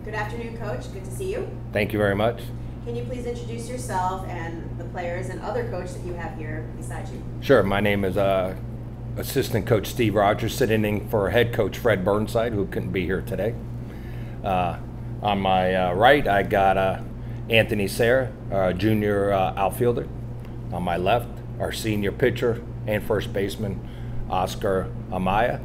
Good afternoon, Coach. Good to see you. Thank you very much. Can you please introduce yourself and the players and other coach that you have here beside you? Sure. My name is Assistant Coach Steve Rogers, sitting in for Head Coach Fred Burnside, who couldn't be here today. On my right, I got Anthony Serra, junior outfielder. On my left, our senior pitcher and first baseman, Oscar Amaya.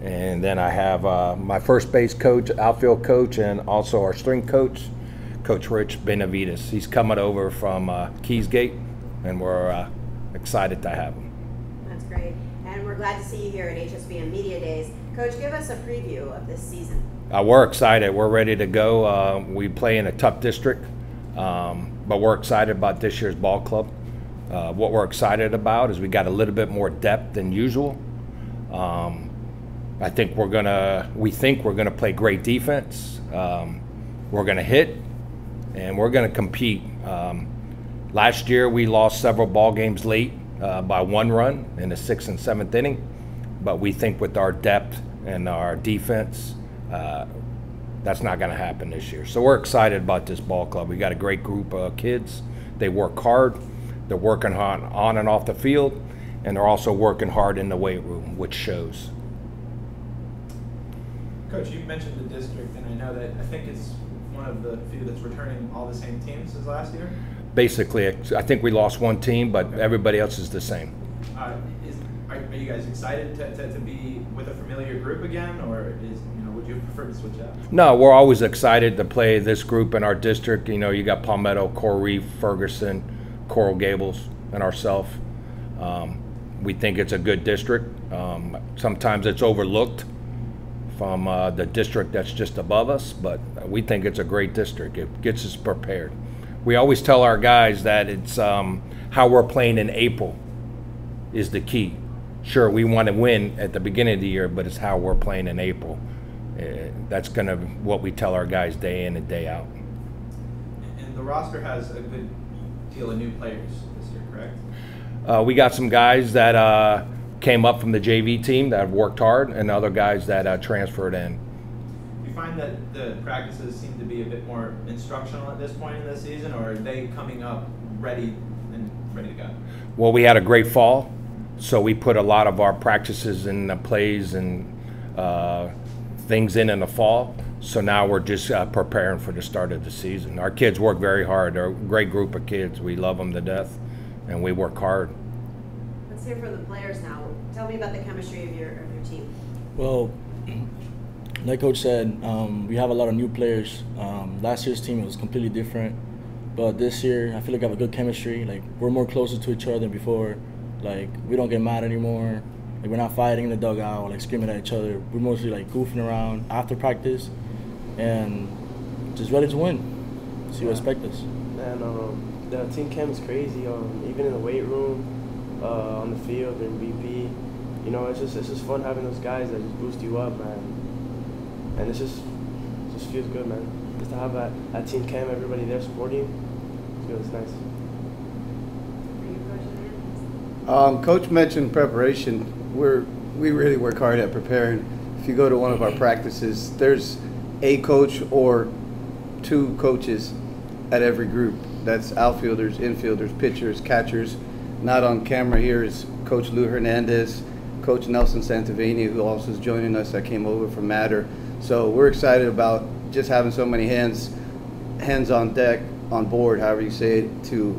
And then I have my first base coach, outfield coach, and also our string coach, Coach Rich Benavides. He's coming over from Keysgate, and we're excited to have him. That's great. And we're glad to see you here at HSBN Media Days. Coach, give us a preview of this season. We're excited. We're ready to go. We play in a tough district, but we're excited about this year's ball club. What we're excited about is we got a little bit more depth than usual. We think we're gonna play great defense. We're gonna hit, and we're gonna compete. Last year we lost several ball games late by 1 run in the 6th and 7th inning, but we think with our depth and our defense, that's not gonna happen this year. So we're excited about this ball club. We got a great group of kids. They work hard. They're working hard on and off the field, and they're also working hard in the weight room, which shows. Coach, you mentioned the district, and I know that I think it's one of the few that's returning all the same teams as last year. Basically, I think we lost 1 team, but everybody else is the same. Are you guys excited to be with a familiar group again, or would you prefer to switch out? No, we're always excited to play this group in our district. You got Palmetto, Coral Reef, Ferguson, Coral Gables, and ourselves. We think it's a good district. Sometimes it's overlooked from the district that's just above us, but we think it's a great district. It gets us prepared. We always tell our guys that it's how we're playing in April is the key. Sure, we want to win at the beginning of the year, but it's how we're playing in April. That's gonna what we tell our guys day in and day out. And the roster has a good deal of new players this year, correct? We got some guys that came up from the JV team that have worked hard, and other guys that transferred in. Do you find that the practices seem to be a bit more instructional at this point in the season, or are they coming up ready to go? Well, we had a great fall, so we put a lot of our practices and plays and things in the fall. So now we're just preparing for the start of the season. Our kids work very hard. They're a great group of kids. We love them to death, and we work hard. Let's hear from the players now. Tell me about the chemistry of your team. Well, like Coach said, we have a lot of new players. Last year's team was completely different, but this year I feel like I have a good chemistry. Like, we're more closer to each other than before. Like, we don't get mad anymore. Like, we're not fighting in the dugout, like screaming at each other. We're mostly like goofing around after practice, and just ready to win. See what expect us. And the team chem is crazy. Even in the weight room, on the field, in BP, it's just fun having those guys that just boost you up, man. And it just feels good, man. Just to have that team chem, everybody there supporting you, it's nice. Coach mentioned preparation. We really work hard at preparing. If you go to one of our practices, there's a coach or 2 coaches at every group. That's outfielders, infielders, pitchers, catchers. Not on camera here is Coach Lou Hernandez, Coach Nelson Santavini, who also is joining us, that came over from Matter. So we're excited about just having so many hands on deck, on board, however you say it, to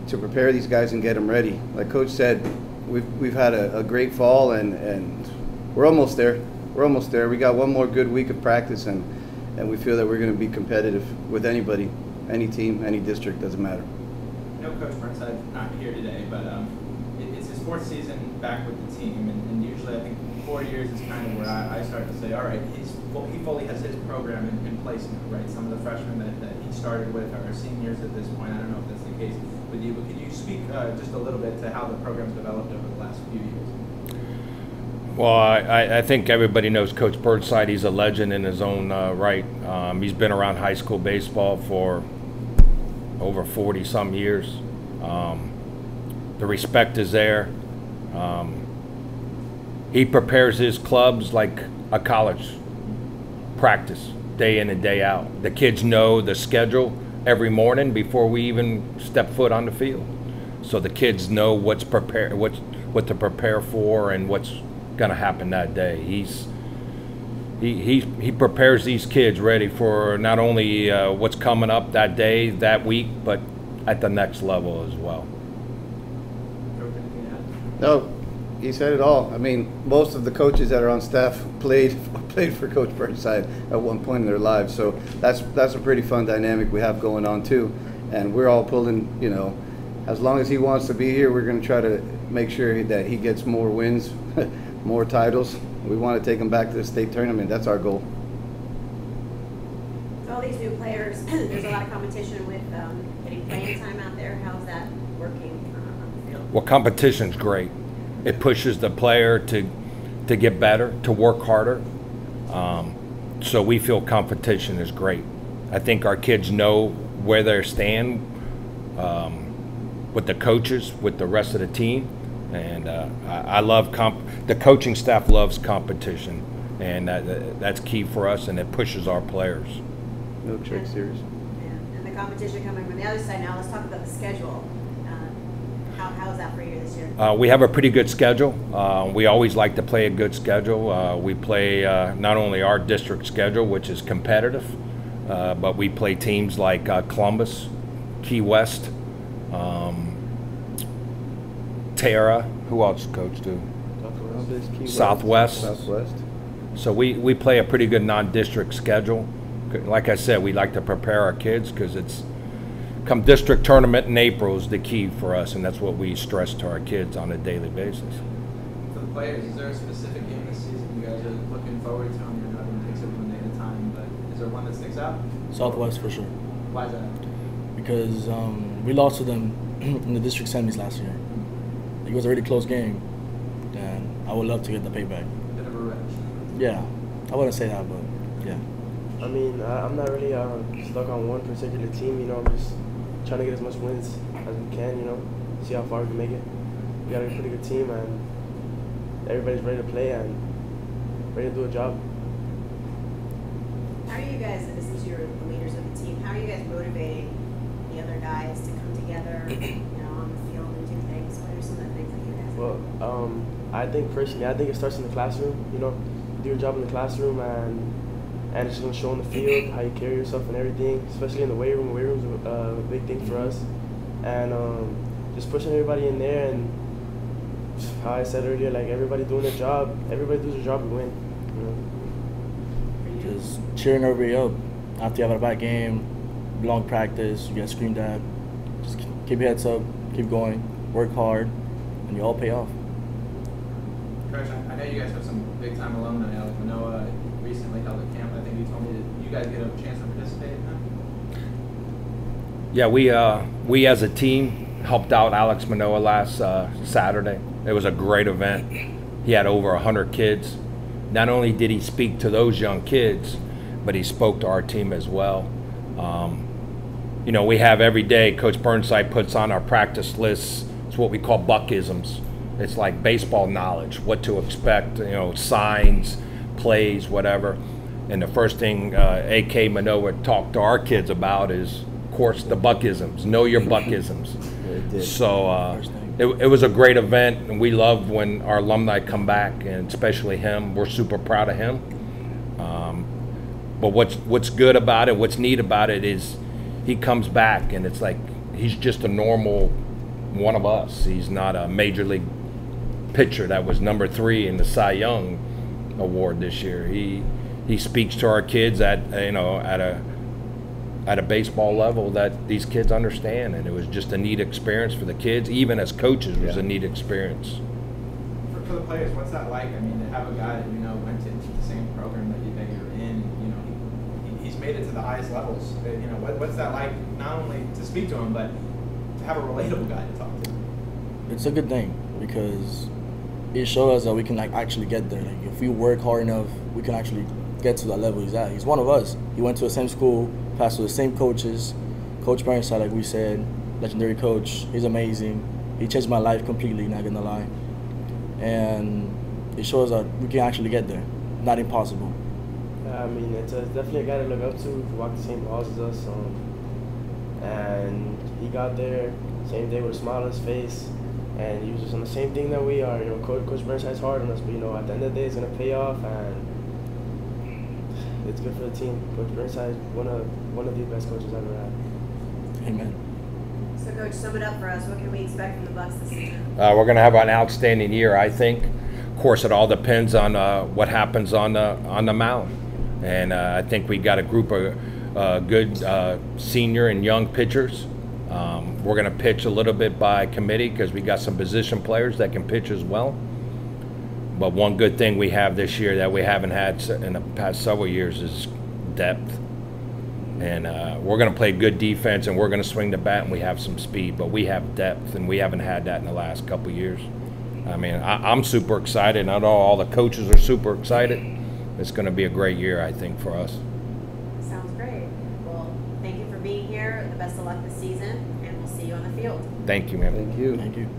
prepare these guys and get them ready. Like Coach said, we've had a great fall, and we're almost there. We're almost there. We got 1 more good week of practice, and we feel that we're going to be competitive with anybody, any team, any district, doesn't matter. No, Coach Burnside not here today, but it's his 4th season back with the team, and usually I think 4 years is kind of where I start to say, all right, he fully has his program in place now, right? Some of the freshmen that he started with are seniors at this point. I don't know if that's the case with you, but could you speak just a little bit to how the program's developed over the last few years? Well, I think everybody knows Coach Burnside. He's a legend in his own right. He's been around high school baseball for over 40-some years. The respect is there. He prepares his clubs like a college practice day in and day out. The kids know the schedule every morning before we even step foot on the field. So the kids know what to prepare for and what's going to happen that day. He prepares these kids ready for not only what's coming up that day, that week, but at the next level as well. No, he said it all. I mean, most of the coaches that are on staff played for Coach Burnside at one point in their lives. So that's a pretty fun dynamic we have going on too. And we're all pulling, you know, as long as he wants to be here, we're going to try to make sure that he gets more wins, more titles. We want to take him back to the state tournament. That's our goal. So all these new players, there's a lot of competition with getting playing time out there. How's that working on the field? Well, competition's great. It pushes the player to get better, to work harder. So we feel competition is great. I think our kids know where they stand with the coaches, with the rest of the team, and I love the coaching staff loves competition, and that's key for us, and it pushes our players. No trick series. Yeah. And the competition coming from the other side now. Let's talk about the schedule. How is that for you this year? We have a pretty good schedule. We always like to play a good schedule. We play not only our district schedule, which is competitive, but we play teams like Columbus, Key West, Tara. Who else, Coach, do? Southwest. So we play a pretty good non-district schedule. Like I said, we like to prepare our kids because it's come district tournament in April is the key for us, and that's what we stress to our kids on a daily basis. For the players, is there a specific game this season you guys are looking forward to? I mean, everyone takes it one day at a time, but is there one that sticks out? Southwest for sure. Why is that? Because we lost to them in the district semis last year. It was a really close game, and I would love to get the payback. Bit of a revenge. Yeah, I wouldn't say that, but yeah. I mean, I'm not really stuck on one particular team. You know, I'm just trying to get as much wins as we can. You know, see how far we can make it. We got a pretty good team, and everybody's ready to play and ready to do a job. How are you guys, since you're the leaders of the team, how are you guys motivating the other guys to come together, you know, on the field and do things? What are some of the things that you guys do? Well, I think personally, I think it starts in the classroom. You know, do your job in the classroom, and it's just going to show on the field how you carry yourself and everything, especially in the weight room. The weight room's a big thing for us. And just pushing everybody in there, and how I said earlier, like everybody doing their job. Everybody does their job, we win. You know? Just cheering everybody up. After you have a bad game, long practice, you get screamed at. Just keep your heads up, keep going, work hard, and you all pay off. Coach, I know you guys have some big-time alumni. Alex Manoah recently held a camp. I think you told me that you guys get a chance to participate in that? Yeah, we as a team helped out Alex Manoah last Saturday. It was a great event. He had over 100 kids. Not only did he speak to those young kids, but he spoke to our team as well. You know, we have every day, Coach Burnside puts on our practice lists. It's what we call buckisms. It's like baseball knowledge, what to expect, you know, signs, plays, whatever. And the first thing A.K. Manoah talked to our kids about is, of course, the buckisms. Know your buckisms. So it was a great event, and we love when our alumni come back, and especially him. We're super proud of him. But what's good about it, what's neat about it is he comes back, and it's like he's just a normal one of us. He's not a major league pitcher that was number 3 in the Cy Young award this year. He speaks to our kids at a baseball level that these kids understand, and it was just a neat experience for the kids. Even as coaches, it was a neat experience. For the players, what's that like? I mean, to have a guy that went to the same program that you're in, he's made it to the highest levels. What's that like? Not only to speak to him, but to have a relatable guy to talk to. It's a good thing because it shows us that we can actually get there. Like if we work hard enough, we can actually get to that level he's at. He's one of us. He went to the same school, passed with the same coaches. Coach Burnside, like we said, legendary coach. He's amazing. He changed my life completely, not gonna lie. And it shows that we can actually get there. Not impossible. I mean, it's definitely a guy to look up to. He walked the same halls as us, and he got there same day with a smile on his face, and he was just on the same thing that we are. You know, Coach Burnside's hard on us, but you know, at the end of the day, it's gonna pay off, and it's good for the team. Coach Burnside, one of the best coaches I've ever had. Amen. So, Coach, sum it up for us. What can we expect from the Bucks this season? We're going to have an outstanding year, I think. Of course, it all depends on what happens on the mound. And I think we got a group of good senior and young pitchers. We're going to pitch a little bit by committee because we got some position players that can pitch as well. But one good thing we have this year that we haven't had in the past several years is depth. And we're going to play good defense, and we're going to swing the bat, and we have some speed. But we have depth, and we haven't had that in the last couple of years. I mean, I'm super excited, and I know all the coaches are super excited. It's going to be a great year, I think, for us. Sounds great. Well, thank you for being here. The best of luck this season, and we'll see you on the field. Thank you, man. Thank you. Thank you.